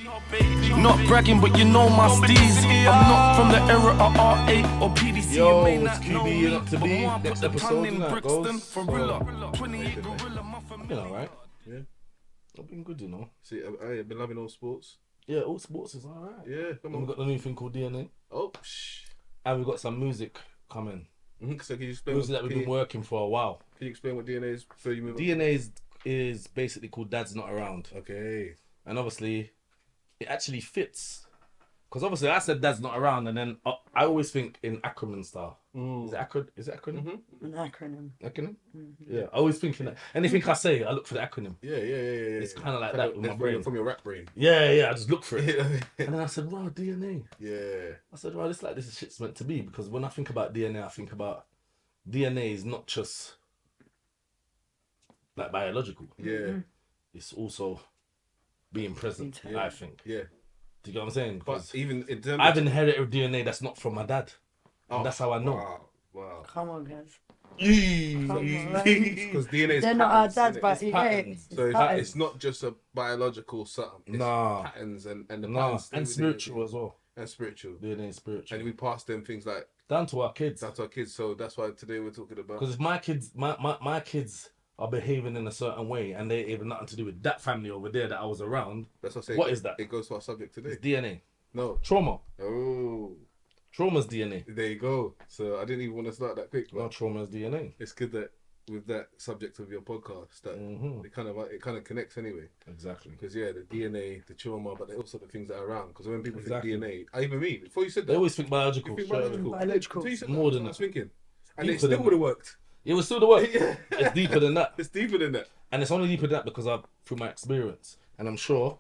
Not bragging, but you know my steez. I'm not from the era of R8 or PDC. Yo, it's QB and up to be. Next episode, you know how it goes. You know, right? Yeah. I've been good, you know. See, I've been loving all sports. Yeah, all sports is alright. Yeah, come on. We've got the new thing called DNA. Oh, And we've got some music coming. So can you explain? Music that we've been working for a while. Can you explain what DNA is before you move on? DNA is basically called Dad's Not Around. Okay. And obviously, it actually fits. Because obviously I said Dad's Not Around, and then I always think in acronym style. Is it acronym? Mm-hmm. An acronym. Acronym? Mm-hmm. Yeah, I always think in that. Anything I say, I look for the acronym. Yeah. It's kind of like that with my brain. From your rap brain. Yeah, I just look for it. And then I said, wow, DNA. Yeah. I said, wow, this shit's meant to be. Because when I think about DNA, I think about DNA is not just like biological. Yeah. It's also being present, I think. Yeah. Do you get what I'm saying? But even in terms I've inherited DNA that's not from my dad. And that's how I know. Wow. Come on, guys. Because DNA is They're not our patterns, dads, innit? but It's yeah, patterns. So patterns. it's not just a biological something. It's patterns and the patterns. And spiritual as well. And spiritual. DNA is spiritual. And we pass them things like down to our kids. So that's why today we're talking about. Because if my kids are behaving in a certain way and they have nothing to do with that family over there that I was around, that's what I say. What is that? It goes to our subject today. It's DNA. No. Trauma. Oh. Trauma's DNA. There you go. So I didn't even want to start that quick. No, trauma's DNA. It's good that with that subject of your podcast that it kind of connects anyway. Exactly. Because the DNA, the trauma, but also the things that are around. Because when people think DNA, even me, before you said that, they always think biological. You think biological. Biological. You said More that, than I was that. thinking, and Deeper it still than would have worked. It was still the work. It's deeper than that. It's deeper than that. And it's only deeper than that because through my experience. And I'm sure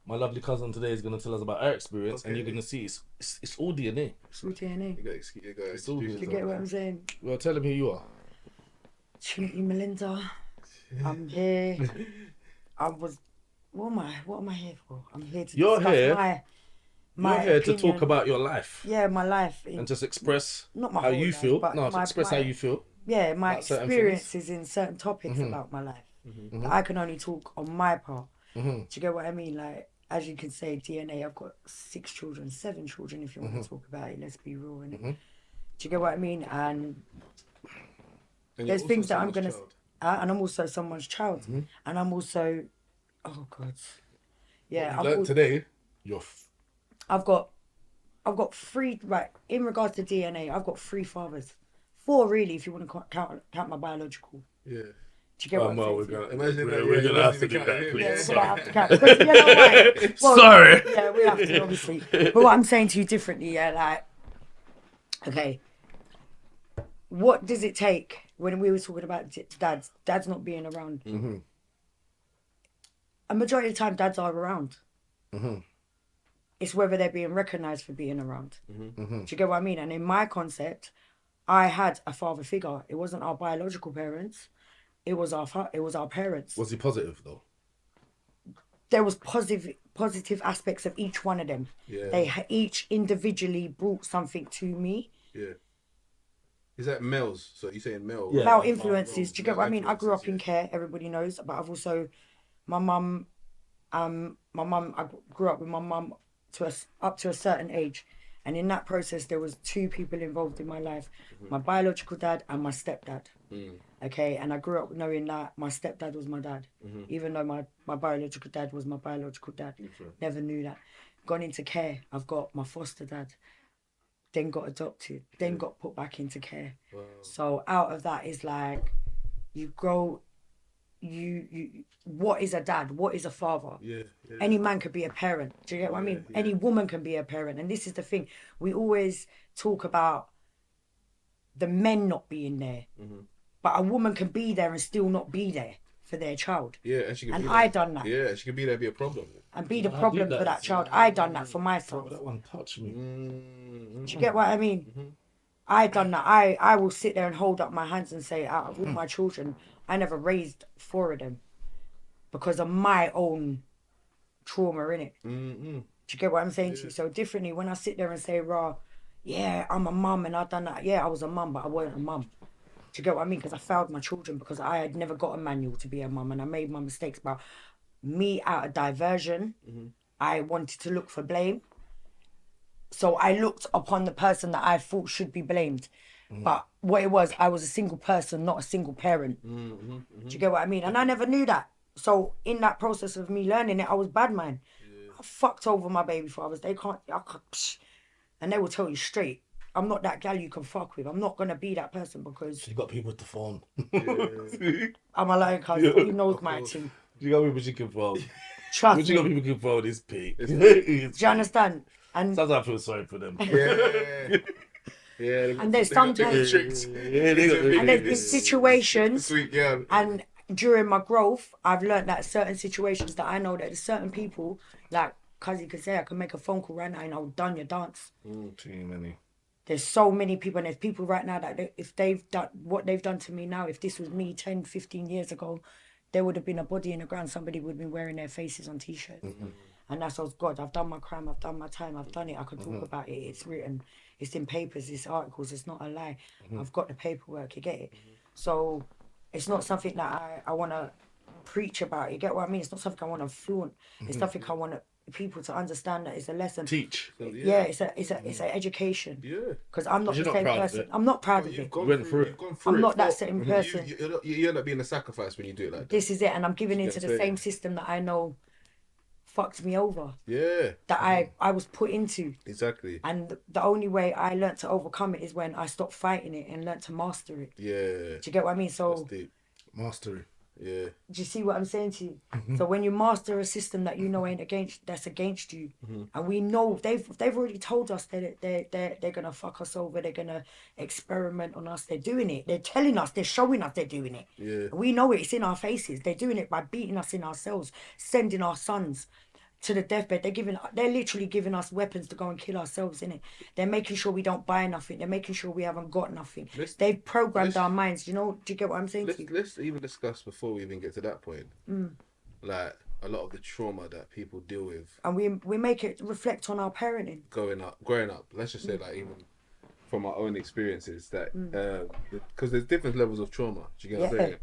my lovely cousin today is going to tell us about her experience, and you're going to see it's all DNA. It's all DNA. You got to It's all Do you get what I'm saying? Well, tell him who you are. Trinity Melinda. I'm here. What am I here for? I'm here to You're discuss here. my You're here to opinion. talk about your life. Yeah, my life. And just express Not my how whole you life, feel. but No, to express how you feel. Yeah, my about certain experiences in certain topics about my life. That I can only talk on my part. Do you get what I mean? Like, as you can say, DNA, I've got 7 children if you want to talk about it. Let's be real, innit? Do you get what I mean? And there's things that I'm going to... and I'm also someone's child. And I'm also... Oh, God. Yeah. Today, I've got 3, right, in regards to DNA, I've got 3 fathers. 4 really, if you want to count my biological. Yeah. Do you get what I'm saying? we're gonna have to do that. Yeah, we're gonna have to count. Because, you know why? Well, Sorry. Yeah, we have to, obviously. But what I'm saying to you differently, like, okay, what does it take when we were talking about dads not being around? A majority of the time, dads are around. It's whether they're being recognised for being around. Do you get what I mean? And in my concept, I had a father figure. It wasn't our biological parents. It was our parents. Was he positive though? There was positive aspects of each one of them. Yeah. They each individually brought something to me. Yeah. Is that males? So you're saying male? Yeah. Male influences. Do you get what I mean? I Influences, grew up in care. Everybody knows, but I've also, my mum. I grew up with my mum up to a certain age, and in that process, there was 2 people involved in my life: my biological dad and my stepdad. Okay, and I grew up knowing that my stepdad was my dad, even though my biological dad was my biological dad. Never knew that. Gone into care. I've got my foster dad, then got adopted, then got put back into care. Wow. So out of that is like, you grow. What is a dad? What is a father? Yeah. Any man could be a parent. Do you get what I mean? Any woman can be a parent. And this is the thing. We always talk about the men not being there. But a woman can be there and still not be there for their child. Yeah, and she can And be I there. done that. Yeah, she can be there, be a problem. And be the I problem did for that. that child. I done that for my son. Bro, that one touched me. Do you get what I mean? I done that. I will sit there and hold up my hands and say, out of all my children, I never raised 4 of them because of my own trauma, innit? Do you get what I'm saying to you? So differently, when I sit there and say, yeah, I'm a mum and I done that. Yeah, I was a mum, but I wasn't a mum. Do you get what I mean? Because I failed my children because I had never got a manual to be a mum, and I made my mistakes. But me, out of diversion, I wanted to look for blame. So I looked upon the person that I thought should be blamed. But what it was, I was a single person, not a single parent. Do you get what I mean? And I never knew that. So in that process of me learning it, I was bad man. I fucked over my baby fathers. And they will tell you straight, I'm not that gal you can fuck with. I'm not going to be that person because You got people with the phone. I'm a lion cuz. He knows my team. You got people you can phone. Trust What you got me. people can phone is peak. Do you understand? And Sometimes I feel sorry for them. Yeah. And there's sometimes- Yeah, they got and there's been situations, Sweet girl. and during my growth, I've learned that certain situations that I know that there's certain people, like Kazi could say, I can make a phone call right now and I'll done your dance. Too many. There's so many people, and there's people right now that if they've done what they've done to me now, if this was me 10, 15 years ago, there would have been a body in the ground. Somebody would have been wearing their faces on T-shirts. And that's what's God. I've done my crime. I've done my time. I've done it. I can talk about it. It's written. It's in papers. It's articles. It's not a lie. I've got the paperwork. You get it? So it's not something that I want to preach about. You get what I mean? It's not something I want to flaunt. It's something I want people to understand that it's a lesson. Teach. Yeah, it's an education. Yeah. Because I'm not You're the not same proud of person. it. I'm not proud of You've it. gone Went through it. You've gone through I'm it. not that Well, same person. You end up being a sacrifice when you do it like that. This is it, and I'm giving into get the it. same system that I know fucked me over. Yeah. That I was put into. Exactly. And the only way I learnt to overcome it is when I stopped fighting it and learnt to master it. Yeah. Do you get what I mean? That's So deep. Mastery. Yeah. do you see what I'm saying to you? So when you master a system that you know ain't that's against you, and we know they've already told us that they're gonna fuck us over, they're gonna experiment on us, they're doing it, they're telling us, they're showing us they're doing it. Yeah. We know it, it's in our faces. They're doing it by beating us in our cells, sending our sons to the deathbed. They're literally giving us weapons to go and kill ourselves in it. They're making sure we don't buy nothing. They're making sure we haven't got nothing. They've programmed our minds. Do you get what I'm saying to you? Let's even discuss before we even get to that point. Like a lot of the trauma that people deal with And we make it reflect on our parenting. growing up. Let's just say like even from our own experiences that because there's different levels of trauma. Do you get what I'm Yeah. saying?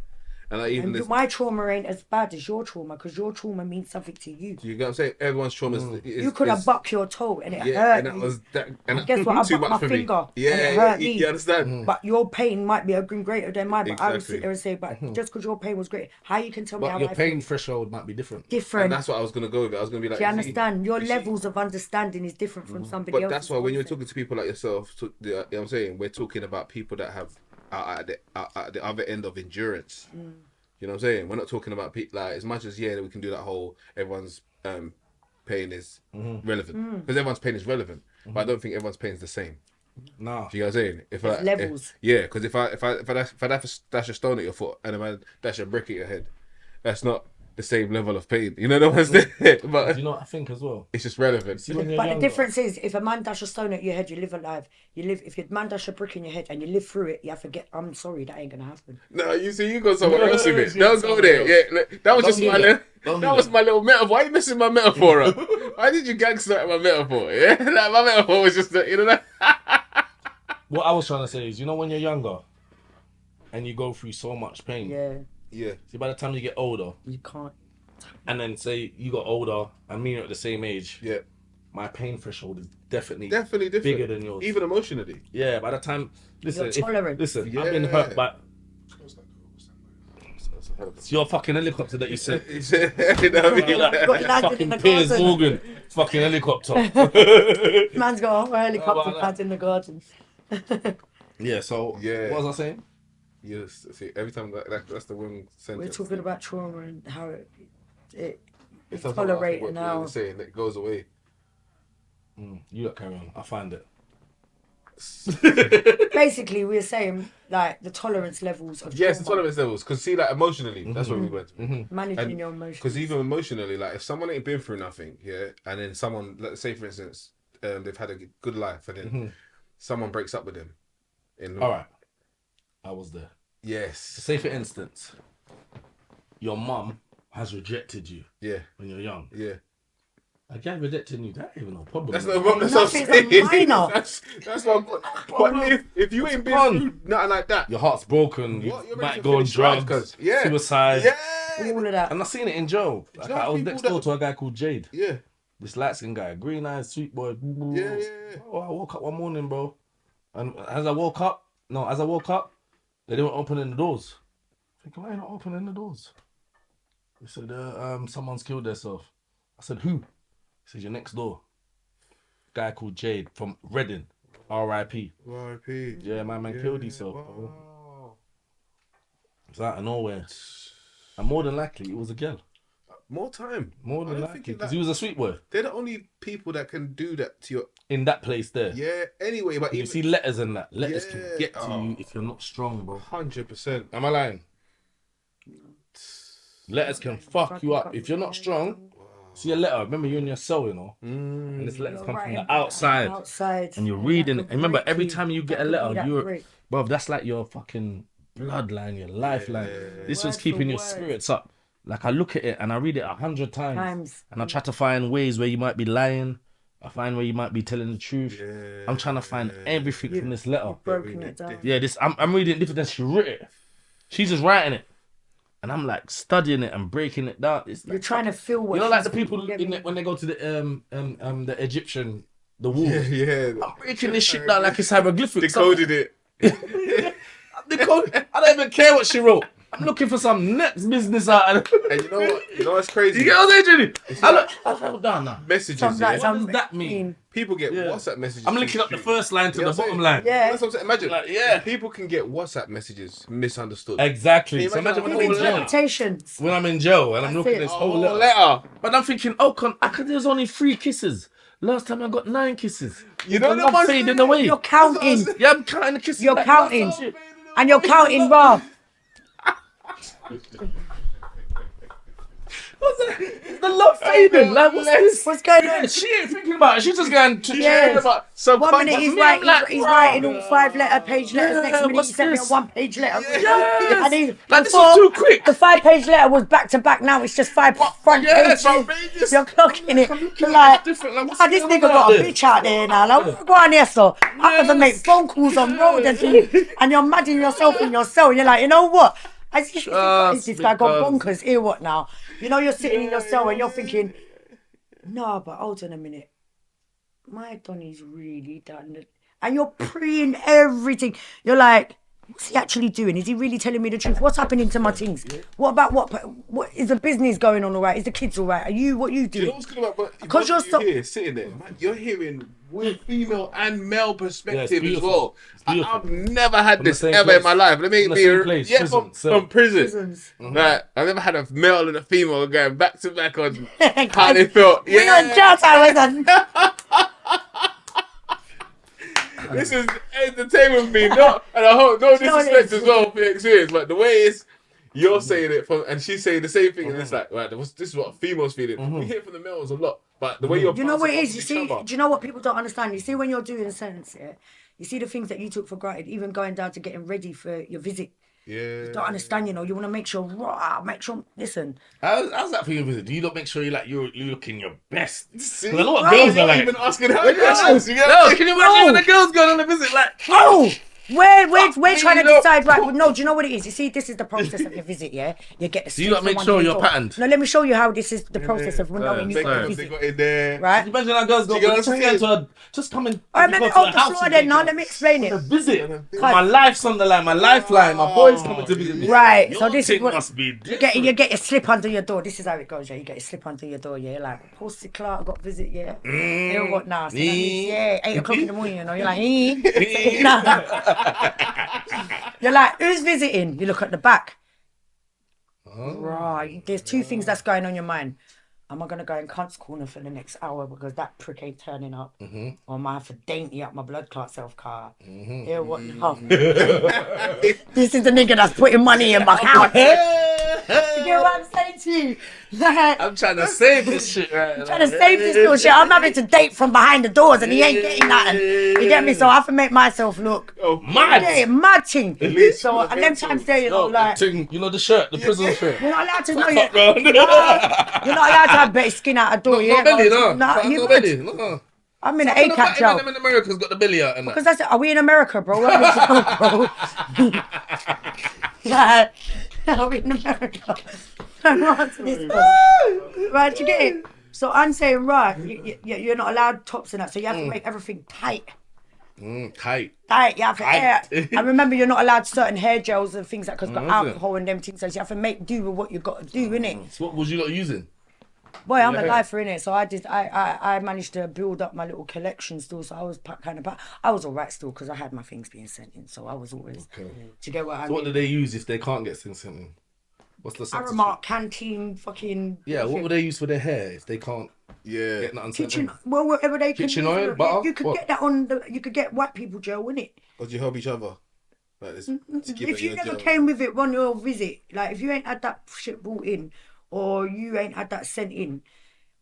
And like even And this, my trauma ain't as bad as your trauma, because your trauma means something to you. do you get what I'm saying? Everyone's trauma is You could have bucked your toe and it yeah, and hurt that you. was that. And guess what? I too bucked much my for me. finger Yeah, and it hurt me. You understand? But your pain might be greater than mine. But I would Exactly. sit there and say, but just because your pain was great, how you can tell me But how your I pain feel threshold might be different. different? And that's what I was gonna go with. I was gonna be like, Do you see, understand? Your you see- levels of understanding is different from somebody But else's. that's why when you're concept. talking to people like yourself, you know what I'm saying, we're talking about people that have at the other end of endurance. You know what I'm saying? We're not talking about people like as much as we can do that whole everyone's pain is relevant because everyone's pain is relevant, but I don't think everyone's pain is the same. Nah. Do you know what I'm saying? If There's levels. because if I dash a stone at your foot and a man dash a brick at your head, that's not the same level of pain. You know what I'm saying? Do But you know what I think as well? it's just relevant. See, when you're But the younger, difference is, if a man dash a stone at your head, you live alive. If your man dash a brick in your head and you live through it, you have to get. I'm sorry, that ain't gonna happen. No, you see, you got somewhere No, else with it. you Don't got go somewhere there. else. Yeah, look, that was Don't just do my that. little. Don't do That was that. my little metaphor. Why are you messing my metaphor up? Why did you gangster at my metaphor? Yeah, like, my metaphor was just that. what I was trying to say is, when you're younger and you go through so much pain, Yeah, Yeah, see, by the time you get older, you can't. and then say you got older and me are at the same age, yeah, my pain threshold is definitely different. bigger than yours. Even emotionally. Yeah, by the time, listen, You're tolerant. Listen, Yeah. I've been hurt by. It's your fucking helicopter that you said. You know what I mean? You're like, Got landed in fucking the Piers garden. Morgan, fucking helicopter. Man's got a helicopter about pad in the garden. Yeah. So Yeah. what was I saying? Yes, see, every time that's the wrong sentence. We're talking about trauma and how it's It's something I tolerated forgot now. what they saying, it goes away. You lot carry on. I'll find it. Basically, we're saying like the tolerance levels of Yes, the trauma, tolerance levels. Because see, like emotionally, that's where we went. managing And- your emotions. Because even emotionally, like if someone ain't been through nothing, yeah, and then someone, let's say for instance, they've had a good life, and then someone breaks up with them. All right. I was there. Yes. Say for instance, your mum has rejected you Yeah. when you're young. Yeah. A guy rejecting you, that ain't even no problem. That's man. no problem. That's what I'm Nothing's a saying. minor. That's what. But if you ain't been fun. through nothing like that, Your heart's broken. You What? You're ready might to go on finish life, drugs, cuz. Yeah. suicide. yeah, All of that. And I've seen it in jail. Like, know I was people next that- door to a guy called Jade. yeah. This light skin guy, green eyes, sweet boy. Yeah. Oh, I woke up one morning, bro. And as I woke up, they didn't open the doors. I think, why are you not opening the doors? They said, someone's killed themselves. I said, who? He said, you're next door. Guy called Jade from Reading. R.I.P. R.I.P. Yeah, my man killed himself. Wow. Bro. It's out of nowhere. And more than likely, it was a girl. More time. More than I don't likely. think Because that- he was a sweet boy. They're the only people that can do that to your. In that place there. Yeah. Anyway, but You even see letters and that. Letters can Yeah. get to Oh. you if you're not strong, bro. 100%. Am I lying? Letters can fuck you up. If you're not strong, see a letter. Remember, you're in your cell, you know? And this letter's come from the outside. And you're reading it. And remember, every time you get a letter, you're... Bro, that's like your fucking bloodline, your lifeline. This was Word keeping for your word. spirits up. Like, I look at it and I read it 100 times. Times. And I try to find ways where you might be lying. I find where you might be telling the truth. I'm trying to find everything from this letter. Broken it down. Yeah, this I'm reading it different than she wrote it. She's just writing it. And I'm like studying it and breaking it down. It's You're like, trying to feel what you know, like she's the people getting in it, when they go to the Egyptian, the wall. Yeah. I'm breaking this shit down like it's hieroglyphics. Decoded it. I don't even care what she wrote. I'm looking for some next business out of it. And you know what? You know what's crazy? You get what I'm saying, Jenny? I wrote down now. Messages. Something Yeah? like What does that mean? People get Yeah. WhatsApp messages. I'm linking up the first line to You know the what I'm bottom saying? line. Yeah. That's what I'm saying. Imagine. Like, yeah. People can get WhatsApp messages misunderstood. Exactly. Can you So imagine imagine when I'm in jail. Misinterpretations. When I'm in jail and I'm That's looking at it. this whole Oh, letter. letter. But I'm thinking, there's only 3 kisses. Last time I got 9 kisses. You know And the I'm ones fading there? away. You're counting. Yeah, I'm counting the kisses. You're like, counting. that's shit. And you're counting raw. What's that? It's the love fading. Like, what's this? What's going on? Yeah, she ain't thinking about it. She's just going to Yeah. About some 1 minute he's me, I'm writing, like, he's bro. writing all 5-letter page letters. Yeah, Next minute he what's sent me a this? 1-page letter. Yes. And he, Like, this before, was too quick. The 5-page letter was back to back. Now it's just 5 front Yeah, pages. front pages. You're clocking it. I'm looking You're at like, it different. Like, what's this going on nigga got out a there? bitch out there now. Like, go on here, so I have to make phone calls on road and shit. And you're madding yourself in your cell. You're like, you know what? Is this guy got bonkers? Here, what now? You know, you're sitting in your cell and you're thinking, no, but hold on a minute. My Donny's really done it. And you're preying everything. You're like, what's he actually doing? Is he really telling me the truth? What's happening to my things? What about what is the business going on all right? Is the kids all right? What you You know doing? what's good about? But 'Cause you're so- here sitting there, man, you're hearing with female and male perspective as beautiful. well. It's beautiful. I've never had From the this same ever place. in my life. Let me From the be same place, prison, from so. prison. Prisons. Like, I've never had a male and a female going back to back on how they felt. We're on Yeah, jail time, wasn't this is entertainment for me. Not, and I hope no know what it disrespect is? as well for your experience, but the way it's you're saying it from, and she's saying the same thing, and it's like, right, this is what females feeling. We hear it from the males a lot, but the way you're, Do you know what it bouncing is? You off see, each other- do you know what people don't understand? You see, when you're doing a sentence, yeah, you see the things that you took for granted, even going down to getting ready for your visit. Yeah. You don't understand, you know. You want to make sure, listen. How's that for your visit? Do you not make sure you're looking your best? See? 'Cause I know what Right, girls you're are not like. even asking her questions. You get No, what I'm can you saying? imagine when No. the girls going on a visit? Like, Oh, we're trying to me, decide, right? No, do you know what it is? You see, this is the process of your visit, yeah? You get the you slip gotta make from sure under you're the door. patterned. No, let me show you how this is the process of knowing you They got a got visit, in there. right? imagine how girls go, Do you get what just I'm get saying? into a, just come in. All right, let me go to off a the house floor and then. take Now it. let me explain it. A visit. My life's on the line, my lifeline, my boy's coming to visit me. Right, Your so this is thing what must be you different. get your slip under your door. This is how it goes, yeah. You get your slip under your door, yeah. Like, Posty Clark got visit, yeah. You know what now? So that means, yeah, 8 o'clock in the morning, you know. You're like, You're like, who's visiting? You look at the back. Right. There's 2 things that's going on in your mind. Am I gonna go in cunt's corner for the next hour because that prick ain't turning up? Or am I have to dainty up my blood clot self car? Yeah, what now? This is the nigga that's putting money in my account. You get what I'm saying to you? Like, I'm trying to save this shit right trying to save this little shit. I'm having to date from behind the doors and he ain't getting nothing. You get me? So I have to make myself look Mad. yeah, mad thing. So and them times there, you know, like You know the shirt, the prison shirt. you're not allowed to know Fuck, yet. bro. You're not allowed to have better skin out a door. No belly, no. Nah, No you belly, no. I'm in an Some of the ACAT Batman jail. them in America's got the belly out and that. Because that's it. Are we in America, bro? Where we go, bro? Like, are we in America? Right, you get it? So I'm saying, right, you're not allowed tops and that, so you have to make everything tight. Tight. Tight, you have to Tight. I remember you're not allowed certain hair gels and things like because got is it? alcohol and them things, so you have to make do with what you got to do, innit? So what was you lot using? Boy, I'm a Yeah. lifer in it, so I managed to build up my little collection still. So I was I was alright still because I had my things being sent in, so I was always. Okay. Do you get what I So mean? what do they use if they can't get things sent in? What's the substitute? Aramark, Canteen, fucking. Yeah, what would they use for their hair if they can't Yeah. get nothing sent Kitchen, in? well, whatever they can Kitchen use, oil, butter? you could What? get that on the. You could get white people gel, wouldn't it? Or do you help each other? Like this, to keep If it you in never your gel. came with it on your visit, like if you ain't had that shit brought in, or you ain't had that sent in,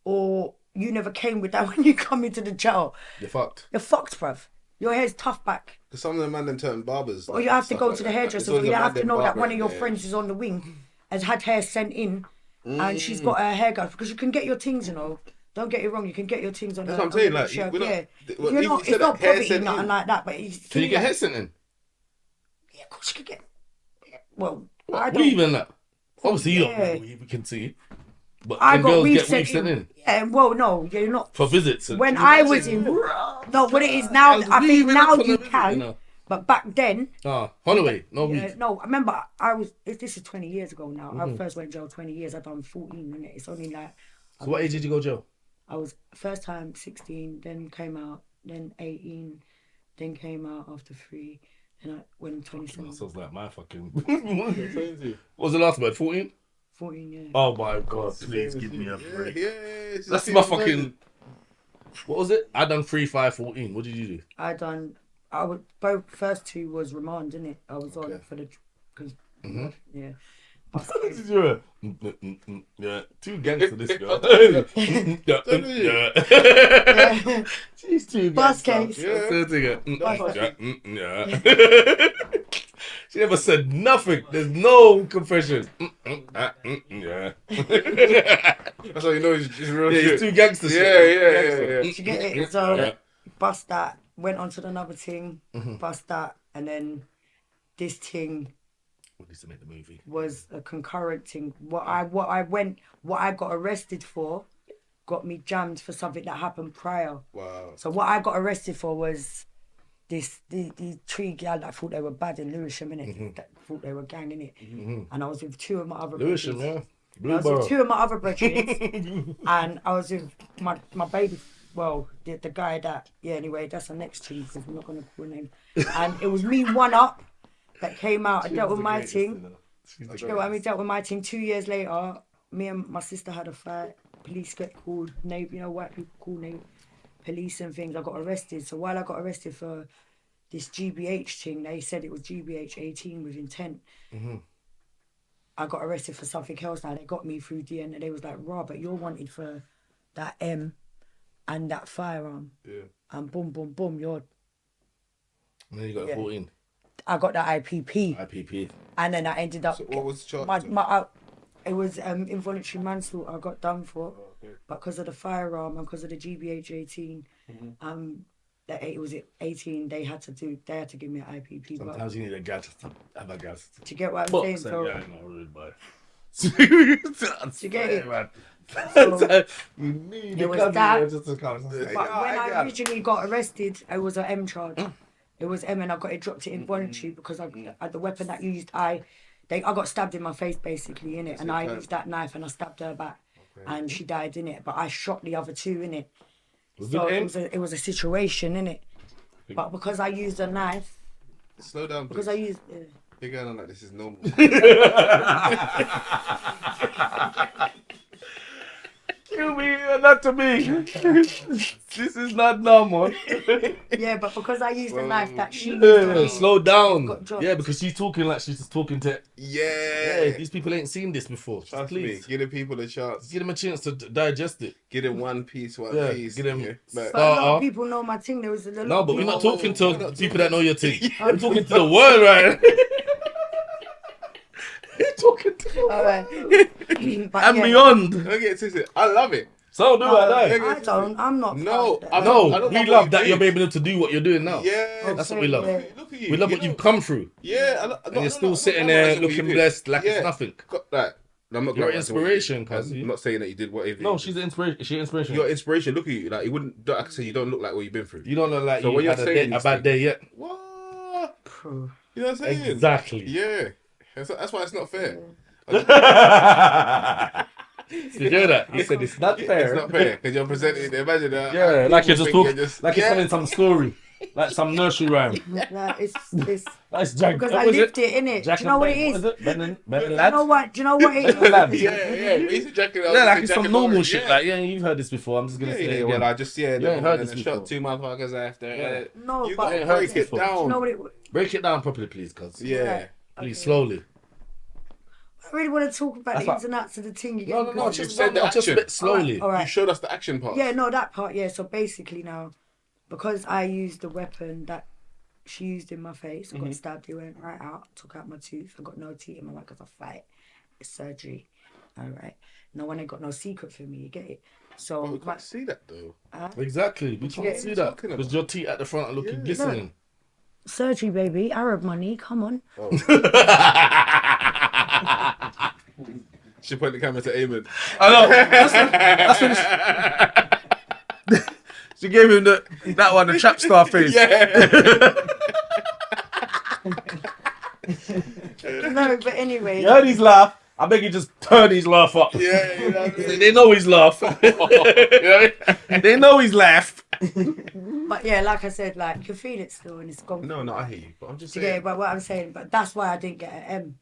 or you never came with that when you come into the jail, You're fucked. you're fucked, bruv. Your hair's tough back. Because some of the man them turn barbers. Or you have to stuff go like to the that. hairdresser, It's so always you a have man to them know that barber one of in your there. friends is on the wing, has had hair sent in, and she's got her hair cut because you can get your things, you know. Don't get it wrong, you can get your things on. That's the, what I'm saying, on the like, shirt, we're not- yeah. well, You're even not, you said it's not that hair poverty, sent nothing in. like that. But it's Can you get hair sent in? Yeah, of course you could get. Well, I What don't. weave and that? Obviously you Yeah. don't weave, we can see. But I can got girls weave get weave sent sent in. in? Yeah, well, no, you're not. For visits? And When I was in, no, what it is now, Girls I think weaving now up on you the visit, can, you know. but back then, Holloway, no yeah, weave. no, I remember I was. This is 20 years ago now. I first went to jail 20 years. I done 14, and it's only like So what age did you go jail? I was first time 16, then came out, then 18, then came out after 3, and I went 27, That sounds like my fucking... What was the last word, 14? 14, yeah. Oh my god, please give me a break. Yeah, That's my fucking... What was it? I done 3, 5, 14. What did you do? I would both first two was remand, innit? I was on for the because yeah. Yeah, too gangster this girl. She's too Bus gangster. case. Yeah. She never said nothing. There's no confession. Yeah. That's how you know it's real Yeah, shit. it's too gangster shit. Yeah. You get it? So Yeah. bust that, went on to another thing, bust that, and then this thing We need to make the movie. was a concurrent thing. What I got arrested for got me jammed for something that happened prior. Wow. So what I got arrested for was these three gal that thought they were bad in Lewisham, innit? That thought they were gang, innit? And I was with two of my other Lewisham, brothers. yeah. I was Blueborough. with two of my other brothers, and I was with my baby. Well, the guy that anyway, that's the next thing because I'm not gonna call him. And it was me one up that came out. I dealt with my thing. Do you know what I mean? Dealt with my thing. 2 years later, me and my sister had a fight. Police get called. White people call police and things. I got arrested. So while I got arrested for this GBH thing, they said it was GBH 18 with intent. I got arrested for something else. Now they got me through DNA. They was like, "Raw, but you're wanted for that M and that firearm." Yeah. And boom, boom, boom, you're. And then you got a 14. I got the IPP. IPP. And then I ended up. So what was the charge? It was involuntary manslaughter I got done for, but because of the firearm and because of the GBH 18, that it was 18. They had to give me an IPP. Sometimes you need a gas to have a gas. To get what I'm saying, so Yeah, no, rude, boy. to get it. Man. So, You need it a was gun that. just to come. but when I originally got arrested, it was an M charge. It was M, and I got it dropped it involuntary because the weapon that used I got stabbed in my face basically in it, and I used that knife and I stabbed her back, and she died in it. But I shot the other two in it. So it was a situation in it. But because I used a knife, Slow down, because please. I used. You're going on like this is normal. You mean not to me? This is not normal. Yeah, but because I used the knife that she used. Yeah, slow down. Got dropped. Yeah, because she's talking like she's just talking to. Yeah. Yeah, these people ain't seen this before. Trust Please me. Give the people a chance. give them a chance to digest it. Give them one piece. Yeah, Piece. give them- Yeah. Like, But a lot of people know my thing. There was a lot. No, but we're not talking to not people that know your thing. We're talking to the world, right? We're talking to the world. Alright. But And yeah, beyond. don't get twisted. I love it. So do I. I don't. I'm not. No, proud of I that. don't- No, we love love what that you you're do. able to do what you're doing now. Yeah. That's what we love. Yeah. Look at you. We love You what know- you've come through. Yeah. And you're still sitting there looking blessed like it's nothing. Got that. I'm not You're going an back to what you did. inspiration, cuz. I'm not saying that you did whatever. No, you she's did. an inspiration. She's an inspiration. Your inspiration. Look at you. Like you wouldn't. Like I say, you don't look like what you've been through. You don't look like So you when you're had saying a these bad things- day yet. What? Phew. You know what I'm saying? Exactly. Yeah. That's why it's not fair. You hear that? You said it's not fair. It's not fair because you're presenting. Imagine that. Yeah, like you're just talking, like you're yeah. telling some story, like some nursery rhyme. Like, it's That's Jack. because what I was lived it, innit? Jack Do you know and what Ben- it is? What is it? Ben and Do you Lads? know what? Do you know what it is? Lads. Yeah. We used to jack it up. Yeah, like it's jack some it normal up. shit. Yeah. Like, yeah, you've heard this before. I'm just gonna say it again. Well, I just You ain't heard this shot before. 2 motherfuckers after. Yeah. No, You but gotta ain't heard break this it before. do you know down. what it? Break it down properly, please, cuz. Yeah. Please, slowly. I really want to talk about That's the what- ins and outs of the thing. You No, get no, You just said the just a action. bit slowly. All You right. showed us the action part. Yeah, no, that part. Yeah. So basically now, because I used the weapon that she used in my face, I got stabbed. It went right out. Took out my tooth. I got no teeth in my mouth because I fight. It's surgery. All right. No one ain't got no secret for me. You get it. So We can't see that though. Exactly. We Yeah. can't see that Talking because your teeth at the front are looking Yeah. glistening. surgery, baby. Arab money. Come on. She put the camera to Eamon. I know. That's what she gave him that one, the trap star face. No, but anyway. You heard his laugh. I beg you just turn his laugh up. Yeah, you know what I mean? They know his laugh. You know what I mean? They know his laugh. But yeah, like I said, like you can feel it still, and it's gone. No, I hear you. But I'm just Do you get saying. it? But what I'm saying, but that's why I didn't get an M,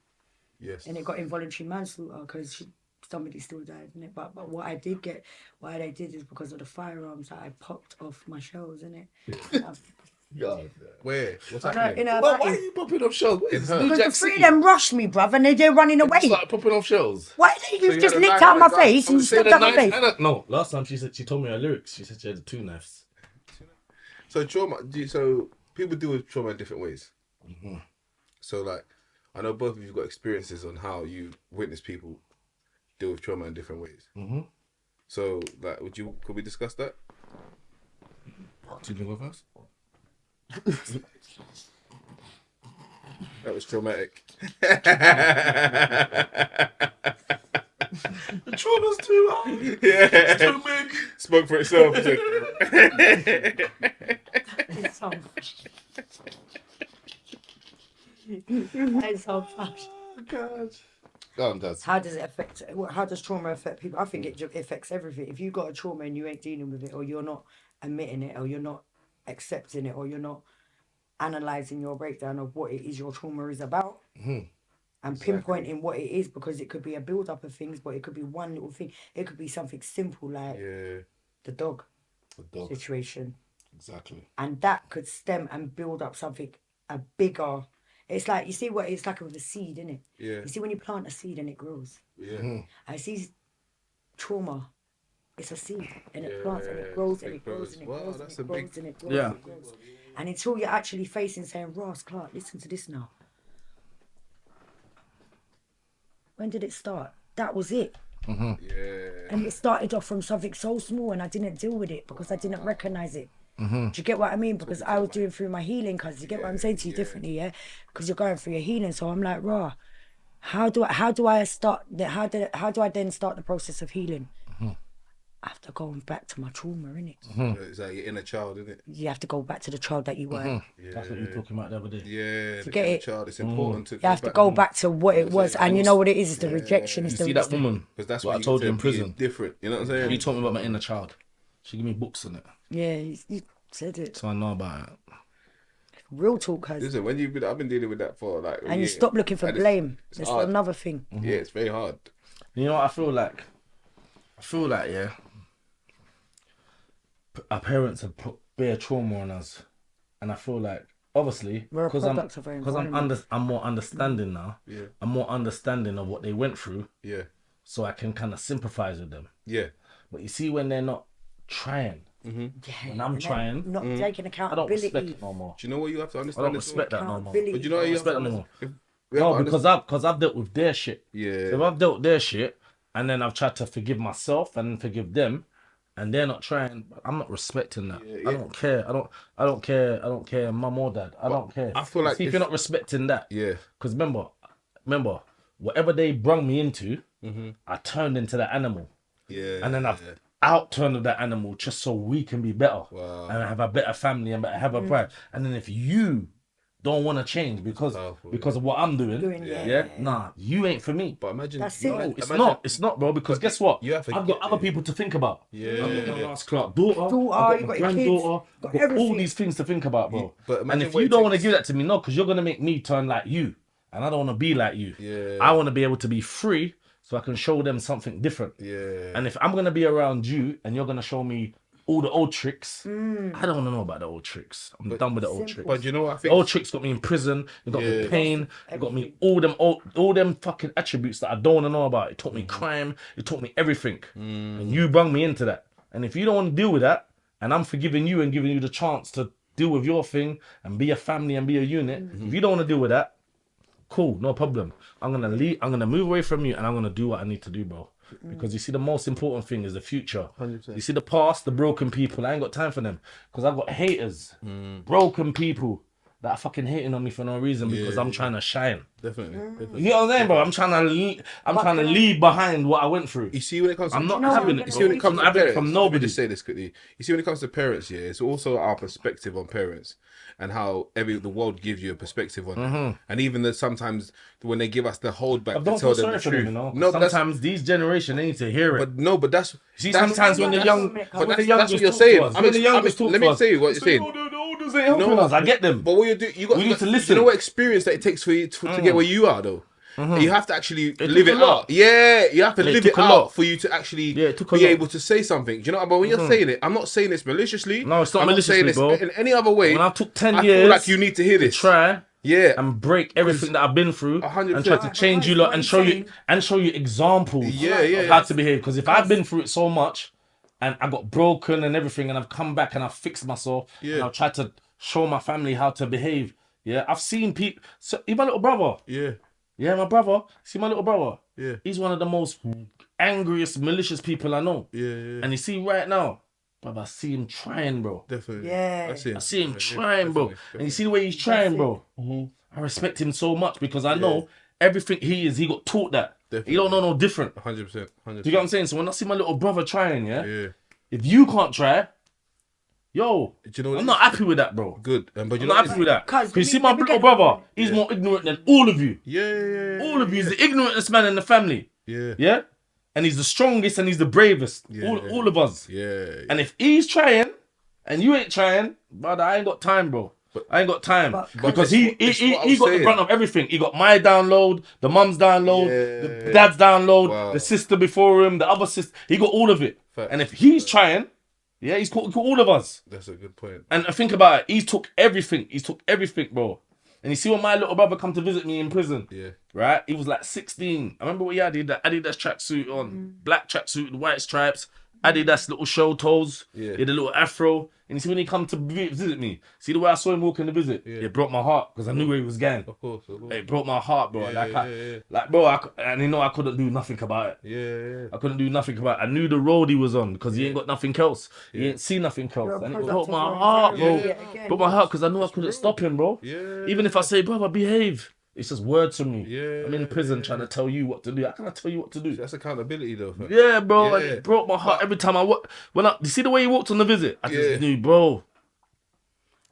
Yes. and it got involuntary manslaughter because somebody still died in it. But what I did get, why they did is because of the firearms that I popped off my shells, innit? God. Where? What's No, happening? you know, Why that are is- you popping off shells? What is this? her. New because Jack the three of City? them rushed me, bruv, and they're running away. Start popping off shells. Why did you you just had a licked knife out and my a gun. face and You said stepped a out my face? No, last time she told me her lyrics. She said she had 2 knives. So trauma. So people deal with trauma in different ways. So like, I know both of you got experiences on how you witness people deal with trauma in different ways. So like, could we discuss that? Do you go first? That was traumatic. The trauma's too high. Yeah. Too big. Spoke for itself. It's so It's so funny. God. Go on, Daz. How does it affect? How does trauma affect people? I think it affects everything. If you got a trauma and you ain't dealing with it, or you're not admitting it, or you're not accepting it, or you're not analyzing your breakdown of what it is your trauma is about, and pinpointing what it is, because it could be a build up of things, but it could be one little thing. It could be something simple like the dog situation, Exactly. and that could stem and build up something a bigger. It's like, you see what it's like with a seed, innit? Yeah. You see when you plant a seed and it grows. Yeah. I see trauma. It's a seed, and it plants and it grows and it grows and it Wow, grows and that's it a big- grows and it grows Yeah. and it grows. And until you're actually facing saying, Ross, Clark, listen to this now. When did it start? That was it. Yeah. And it started off from something so small, and I didn't deal with it because I didn't recognize it. Do you get what I mean? Because I was doing through my healing, cause you get what I'm saying to you differently, yeah? Because you're going through your healing. So I'm like, raw, how do I start how do I then start the process of healing? After going back to my trauma, innit? It's like your inner child, isn't it? You have to go back to the child that you were. That's what you were talking about the other day. Yeah. The get inner it? child. It's important to. You have to go back to what it was, and you know what it is? It's the rejection. It's You see that woman? Because that's what what I told get you to in be prison. Different. You know what I'm saying? You told me about my inner child. She gave me books on it, Yeah, you said it. so I know about it. Real talk has. Listen, I've been dealing with that for like. And you stop looking for And it's- blame. it's That's hard. another thing. Yeah, it's very hard. You know what I feel like? Yeah. Our parents have put bare trauma on us, and I feel like obviously We're a because product of our environment. I'm more understanding now. Yeah. I'm more understanding of what they went through, Yeah. so I can kind of sympathize with them. Yeah. But you see, when they're not trying, Yeah, when I'm and trying, not taking I don't accountability. respect it no more. Do you know what you have to I understand? don't as well? respect that no more. Accountability. But you know what I you don't have to respect it no more. We have No, to because I've dealt with their shit. Yeah. So if I've dealt with their shit, and then I've tried to forgive myself and forgive them, and they're not trying, I'm not respecting that. I don't care. I don't care, mum or dad. I don't care. I feel like See, if you're not respecting that, Yeah. because remember, whatever they brung me into, I turned into that animal. Yeah. And then I've out-turned of that animal just so we can be better. Wow. And have a better family and have a pride. And then if you don't want to change because of what I'm doing, nah, you ain't for me. But imagine, That's it. No, it's not, bro. Because guess what? you have to I've got other people to think about. Yeah. I've got my last Clark daughter, I've you got my got your kids, granddaughter, got I've got all everything. these things to think about, bro. But And imagine if what you it don't want to takes. give that to me, no, because you're gonna make me turn like you, and I don't want to be like you. Yeah. I want to be able to be free, so I can show them something different. Yeah. And if I'm gonna be around you, and you're gonna show me all the old tricks, I don't want to know about the old tricks. I'm done with the old tricks. But you know what I The think? old tricks got me in prison. It got me Yeah. pain. It got me all them fucking attributes that I don't want to know about. It taught me crime. It taught me everything. And you brought me into that. And if you don't want to deal with that, and I'm forgiving you and giving you the chance to deal with your thing and be a family and be a unit, if you don't want to deal with that, cool, no problem. I'm gonna leave. I'm gonna move away from you, and I'm gonna do what I need to do, bro. Because you see, the most important thing is the future. 100%. You see, the past, the broken people. I ain't got time for them because I've got haters, broken people that are fucking hating on me for no reason because I'm trying to shine. Definitely. You know what I'm saying, bro? I'm trying to leave behind what I went through. You see, when it comes to I'm not know having what? it. You see, when it comes to I'm not having it parents, from let me nobody. just say this quickly. You see, when it comes to parents, yeah, it's also our perspective on parents and how the world gives you a perspective on them. And even sometimes when they give us the hold back I to don't tell feel them sorry the for truth. them, you know. No, but that's Sometimes these generation they need to hear it. but that's See, that's- sometimes when the that's- young, but But when the that's youngest what you're talk saying. to us, when the youngest talk let to me us, tell you what you're say, saying. "Oh, the elders ain't helping us." I get them. But what you do, you We need to Do listen. you know what experience that it takes for you to get where you are, though? You have to actually live took it a lot. out. Yeah, you have to live took it a out lot. for you to actually Yeah, it took a be lot. able to say something. Do you know? But when you're saying it, I'm not saying this maliciously. No, it's not I'm maliciously, not saying bro. this in any other way. When I took 10 I years feel like you need to hear this. try Yeah, and break everything that I've been through 100%. and try to change you lot and show you examples of how to behave. Because if I've been through it so much and I got broken and everything and I've come back and I've fixed myself and I've tried to show my family how to behave. Yeah, I've seen people. So, even my little brother. yeah, My brother. See my little brother. yeah, He's one of the most angriest, malicious people I know. yeah. And you see right now, brother, I see him trying, bro. Definitely. Yeah. I see him. I see him Yeah, trying, bro. definitely, And you see the way he's trying, bro. I respect him so much because I know everything he got taught that. Definitely. He don't know no different. 100%. 100%. Do you get what I'm saying? So when I see my little brother trying, Yeah. if you can't try, yo, Do you know what I'm it not is? happy with that, bro. Good. But you I'm know not what happy it with is? that. Cuz, Because you see let my me little get- brother, he's more ignorant than all of you. Yeah. All of you. He's the ignorantest man in the family. Yeah. Yeah? And he's the strongest and he's the bravest. Yeah. All of us. Yeah. And if he's trying and you ain't trying, brother, I ain't got time, bro. I ain't got time. Because he it's what I'm got the saying. brunt of everything. He got my download, the mum's download, the dad's download, Wow. the sister before him, the other sister. He got all of it. Facts. And if he's trying, yeah, he's caught all of us. That's a good point. And think about it. He took everything. He took everything, bro. And you see when my little brother come to visit me in prison, Yeah. right? He was like 16. I remember what he had. He had that Adidas tracksuit on, black tracksuit with white stripes, Adidas little show toes. Yeah. He had a little afro. And you see when he come to visit me, see the way I saw him walking the visit? Yeah. It broke my heart because I knew where he was going. Of course. It broke my heart, bro. Yeah, Like, bro, and you know I couldn't do nothing about it. Yeah. I couldn't do nothing about it. I knew the road he was on because he ain't got nothing else. He ain't seen nothing else. You're a And it product broke of my your heart, bro. environment. Yeah, again. Broke my heart because I knew I couldn't stop him, bro. Yeah. Even if I say, brother, behave. It's just words from me. Yeah, I'm in prison trying to tell you what to do. How can I tell you what to do? That's accountability, though. Fam. Yeah, bro. And Yeah. it broke my heart every time you see the way he walked on the visit? I Yeah. just knew, bro.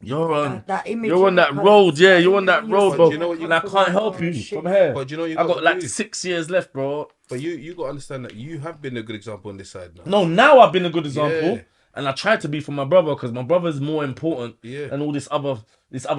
You're on That image you're on in that your road, face, yeah, that you're on that image in road, your bro. face. You know what you And I got can't to help do? you Shit. from here. But you know you I got gotta like do? 6 years left, bro. But you got to understand that you have been a good example on this side now. No, now I've been a good example. Yeah. And I tried to be for my brother because my brother's more important Yeah. than all this other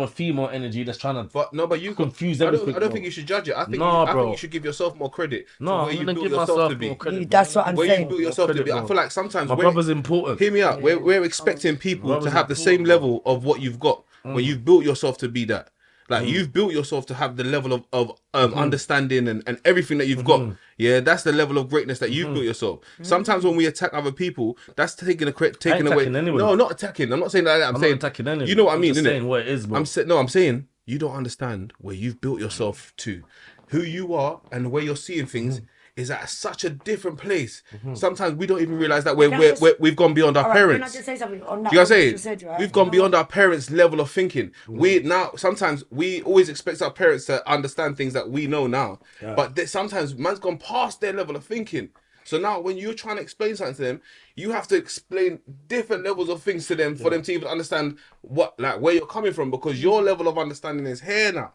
female energy that's trying to But you confuse I don't, everything. I don't bro. think you should judge it. I think Nah, you should give yourself more credit. No, to I'm where you gonna built give yourself myself to be. more credit. That's bro. what I'm Where saying. you built yourself to be. Credit, I bro. feel like sometimes My we're- brother's important. Hear me out. We're expecting people to Brother's have the same important, level of what you've got when you've built yourself to be that. Like you've built yourself to have the level of understanding and everything that you've got. Yeah, that's the level of greatness that you've built yourself. Sometimes when we attack other people, that's taking away. attacking anyone. No, not attacking. I'm not saying that. I'm I'm saying not attacking anyone. You know what I I'm mean, just innit? saying what it is, bro. I'm saying you don't understand where you've built yourself to, who you are, and where you're seeing things is at such a different place. Mm-hmm. Sometimes we don't even realize that we've gone beyond our All right, can I parents. just say something on Do that? you know what I'm what you saying? just said, right? We've gone You know beyond what? our parents' level of thinking. We now sometimes we always expect our parents to understand things that we know now, but sometimes man's gone past their level of thinking. So now when you're trying to explain something to them, you have to explain different levels of things to them for them to even understand where you're coming from, because your level of understanding is here now.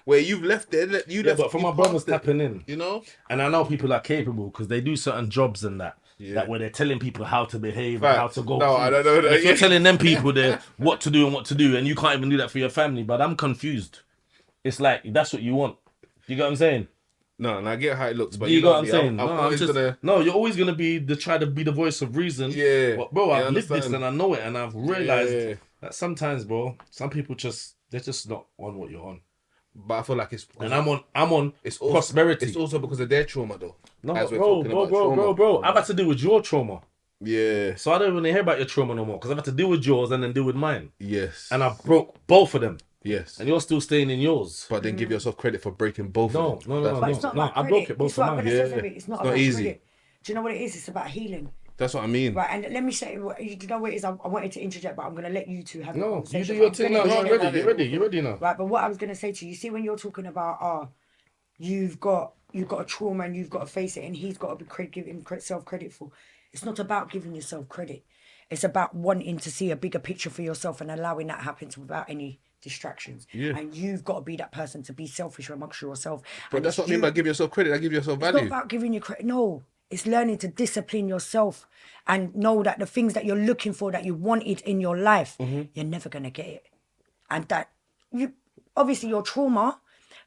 Where you've left there, But for my brothers tapping in, you know, and I know people are capable because they do certain jobs and that. That where they're telling people how to behave and how to go. No, through. I don't know that. If you're telling them people what to do and what to do, and you can't even do that for your family, but I'm confused. It's like that's what you want. You get what I'm saying? No, and I get how it looks, but You know got what I'm saying? I'm No, you're always gonna try to be the voice of reason. Yeah. But bro, I've lived this understand. and I know it, and I've realized Yeah. that sometimes, bro, some people they're just not on what you're on. But I feel like it's And I'm on it's also, prosperity. It's also because of their trauma, though. No, As we're bro, talking about trauma. bro. I've had to deal with your trauma. Yeah. So I don't even hear about your trauma no more because I've had to deal with yours and then deal with mine. Yes. And I broke both of them. Yes. And you're still staying in yours. But then give yourself credit for breaking both of them. No. But it's not about I credit. broke it both It's what of I'm mine. gonna say, Yeah. Sammy, it's not It's not about easy. credit. Do you know what it is? It's about healing. That's what I mean. Right, and let me say, do you know what it is? I wanted to interject, but I'm going to let you two have the No, you conversation. do your I'm thing gonna now. let You're them have it. ready. You're ready now. Right, but what I was going to say to you, see when you're talking about, you've got a trauma and you've got to face it, and he's got to be giving self credit for. It's not about giving yourself credit. It's about wanting to see a bigger picture for yourself and allowing that happen without any distractions. Yeah. And you've got to be that person to be selfish amongst yourself. But And that's it's what I mean by give yourself credit. I give yourself it's not value. about giving you credit. No, it's learning to discipline yourself and know that the things that you're looking for, that you wanted in your life, you're never going to get it. And that you, obviously your trauma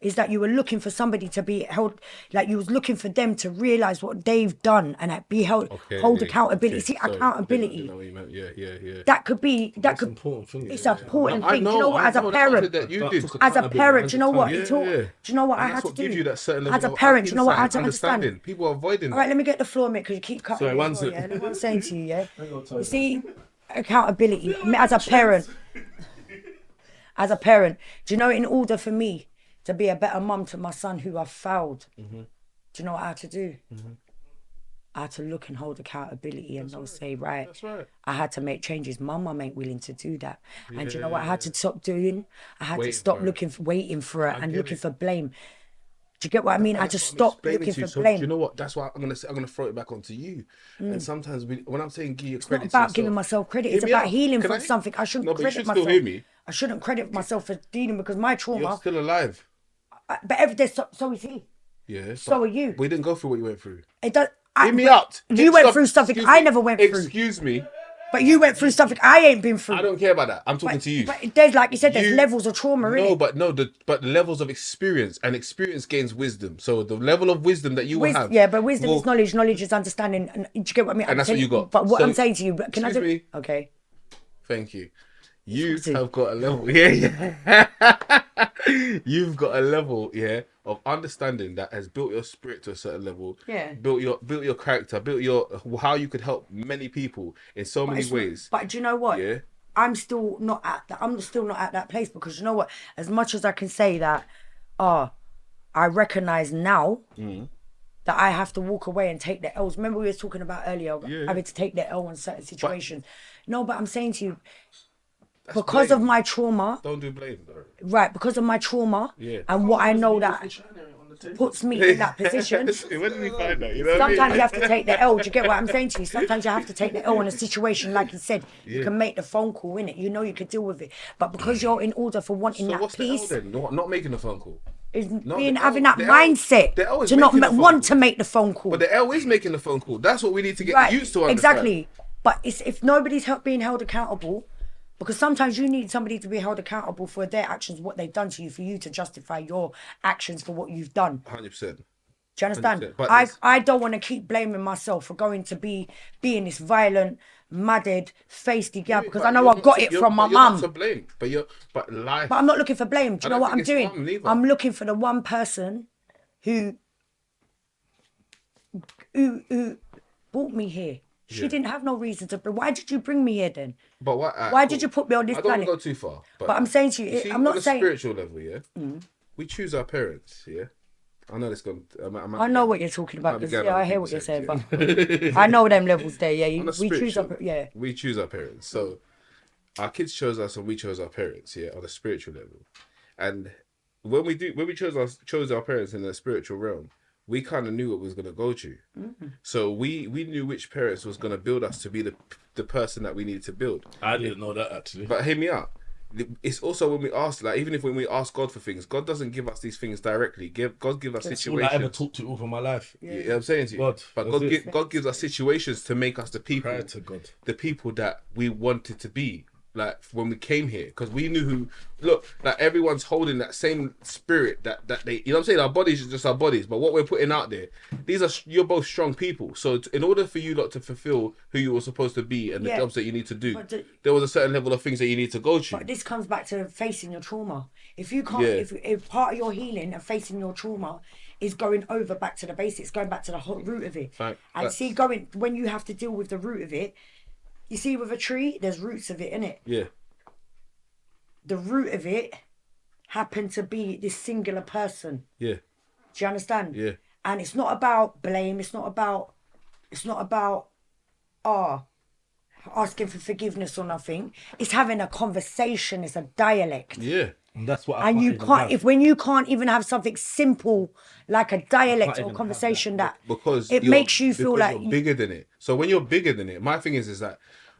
is that you were looking for somebody to be held, like you was looking for them to realize what they've done and be held, hold accountability. See, Sorry, accountability. I know what you meant. Yeah. That could be, It's an important thing. it's an important I thing. know. Do you know what? As a I know, that's parent, something that you did. as a parent, do you know what? Yeah, It taught, yeah. do you know what And I that's had to what do? gives you that certain level As a of parent, do you know what I had to insight, understand? People are avoiding All that. right, let me get the floor, mate, because you keep cutting Sorry, me one as well, sec. yeah? Look what I'm saying to you, yeah? You see, accountability. As a parent, do you know, in order for me to be a better mum to my son who I failed, do you know what I had to do? I had to look and hold accountability and not say, right, That's right. I had to make changes. My mum ain't willing to do that. And do you know what I had to stop doing? I had to stop waiting for it and looking for blame. Do you get what I mean? I just stopped looking for blame. Do you know what? That's why I'm gonna say. I'm gonna throw it back onto you. And sometimes when I'm saying give you It's credit, not to about yourself, giving myself credit. Hear It's me about out. healing Can from I- something. I shouldn't No, but you credit should myself. still hear me. I shouldn't credit myself for dealing because my You're trauma. still alive. But every day, so is he. Yeah. So but are you. We didn't go through what you went through. It does. Hear me out. You went Stop. through something Excuse I me. never went through. Excuse me. But you went through something I ain't been through. I don't care about that. I'm talking to you. But there's, like you said, there's You- levels of trauma in No, it. but the levels of experience, and experience gains wisdom. So the level of wisdom that you will have. Yeah, but wisdom will- is knowledge. Knowledge is understanding. And do you get what I mean? And that's what you got. But what So- I'm saying to you, can I Excuse do? me. Okay. Thank you. You Foxy. have got a level. Yeah. You've got a level, of understanding that has built your spirit to a certain level. Yeah. Built your character, built your how you could help many people in so many ways. But do you know what? Yeah. I'm still not at that. I'm still not at that place because you know what? As much as I can say that, I recognize now that I have to walk away and take the L's. Remember we were talking about earlier having to take the L in certain situations. No, but I'm saying to you, because of my trauma, Don't do blame, though. right? Because of my trauma Yeah. and what I know that puts me in that position. When did we find that? You know what I mean? Sometimes you have to take the L. Do you get what I'm saying to you? Sometimes you have to take the L in a situation, like you said. You can make the phone call, innit? You know you can deal with it. But because you're in order for wanting So that what's peace, the L then? Not making a phone call. is No, being the L- having that the L- mindset the L is to not making the phone want call. to make the phone call. But the L is making the phone call. That's what we need to get Right, used to. Understand. exactly. But it's if nobody's being held accountable, because sometimes you need somebody to be held accountable for their actions, what they've done to you, for you to justify your actions for what you've done. 100%. Do you understand? 100%, but I don't want to keep blaming myself for going to being this violent, madded, feisty gal because I know I got it from my You're not to mum. blame, but life. But I'm not looking for blame. Do you I know don't what I'm think it's doing? mum neither. I'm looking for the one person who brought me here. She didn't have no reason to bring. Why did you bring me here then? But Why did you put me on this I don't want planet? to go too far. But I'm saying to you, see, I'm not on a saying. spiritual level, we choose our parents, I know this going. I know what you're talking about. might be 'Cause, going yeah, on I hear what people's you're heads, saying, but I know them levels there. Yeah, On a we choose spiritual, up. Yeah, we choose our parents. So our kids chose us, and we chose our parents. Yeah, on a spiritual level, and when we chose our parents in the spiritual realm, we kind of knew what we was gonna go to. So we knew which parents was gonna build us to be the person that we needed to build. I didn't know that actually. But hear me out. It's also when we ask, like, even if when we ask God for things, God doesn't give us these things directly. God give us That's all I ever situations. talked to all for my life. You know what I'm saying to you? God, But that's it. God gives us situations to make us the people, Prior to God. the people that we wanted to be. Like when we came here, because we knew who. Look, like everyone's holding that same spirit that they. You know what I'm saying? Our bodies are just our bodies, but what we're putting out there, you're both strong people. So in order for you lot to fulfill who you were supposed to be and the Yeah. jobs that you need to do, But there was a certain level of things that you need to go to. But this comes back to facing your trauma. If you can't, Yeah. if part of your healing and facing your trauma is going over back to the basics, going back to the root of it, Fact. and Facts. see, when you have to deal with the root of it, you see, with a tree, there's roots of it in it. Yeah. The root of it happened to be this singular person. Yeah. Do you understand? Yeah. And it's not about blame. It's not about asking for forgiveness or nothing. It's having a conversation. It's a dialect. Yeah. And that's what I And you even can't, have. when you can't even have something simple like a dialect even or have conversation that Because it you're- makes you feel because like you're bigger than it. So when you're bigger than it, my thing is that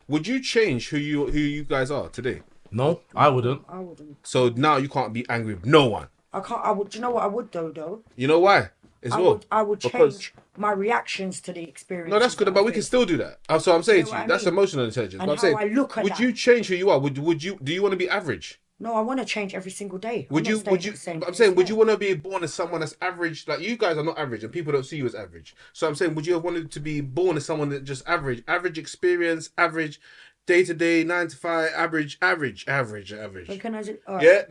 would you change who you guys are today? No, I wouldn't. I wouldn't. So now you can't be angry with no one. I can't. I would. Do you know what I would do though? You know why? As well. I would Because- change my reactions to the experience. No, that's good, but we can still do that. So I'm saying You know to you, what I that's mean? emotional intelligence. And But I'm how saying, I look at would that. you change who you are? Would you? Do you want to be average? No, I want to change every single day. Would you? Would you? But I'm saying, would you want to be born as someone that's average? Like you guys are not average, and people don't see you as average. So I'm saying, would you have wanted to be born as someone that just average experience, average day to day, 9 to 5, average? But can I just, all right. Yeah,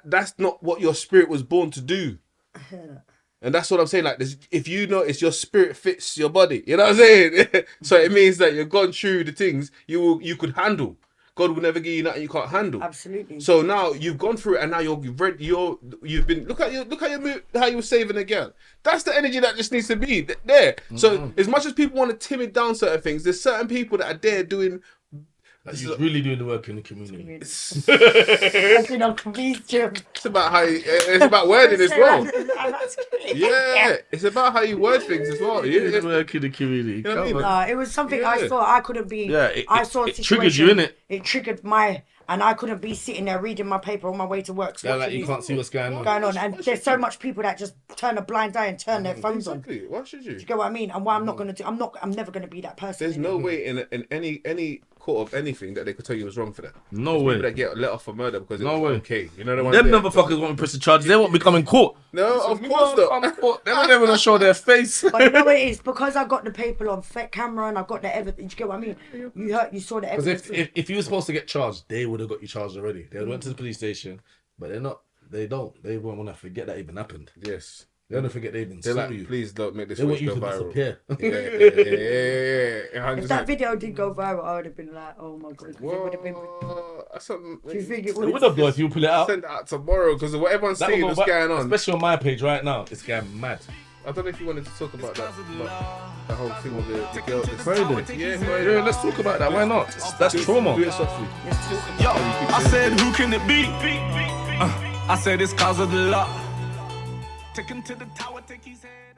that's not what your spirit was born to do. And that's what I'm saying. Like, if you notice your spirit fits your body, you know what I'm saying? So it means that you've gone through the things you could handle. God will never give you nothing you can't handle. Absolutely. So now you've gone through it, and now you've been look at your move, how you were saving a girl. That's the energy that just needs to be there. So as much as people want to timid down certain things, there's certain people that are there doing. Like, he's really doing the work in the community. I think I'm confused, Jim. It's about it's about wording as well. Yeah, it's about how you word things as well. He's doing Yeah, the work in the community. know what I mean? Come on. It was something Yeah. I thought I couldn't be. Yeah, I saw a it situation. triggered you, innit? It triggered and I couldn't be sitting there reading my paper on my way to work. Yeah, like watching you these can't see what's going on. going on. And there's so much people that just turn a blind eye and turn their phones on. exactly. Why should you? Do you get what I mean? And what I'm not gonna do, I'm never gonna be that person. There's no way in any court of anything that they could tell you was wrong for that. No People way. that get let off for murder because it No was way. okay. You know the ones Them that- motherfuckers won't press the charges. They won't be coming court. No, of course not. They're not even gonna show their face. But you know what it is? Because I got the paper on camera and I got the evidence. You get what I mean? You saw the Because evidence. if you were supposed to get charged, they would have got you charged already. They went to the police station, but they're not. They don't. They won't want to forget that even happened. Yes. They want to forget they even They're saw like, you. please don't make this They want footage you go to viral. disappear. Yeah. If that video did go viral, I would have been like, oh my god, 'cause it would have been. That's something. Do you think it They would would have though if you pull it out. Send it out tomorrow because what everyone's That saying will what's go going on. Especially on my page right now, it's going mad. I don't know if you wanted to talk about that, the whole thing with the girl. Friday. Yeah, Yeah, let's talk about that. Why not? That's trauma. Do it softly. Yo, I said, who can it be? I said, it's cause of the law. Take him to the tower, take his head.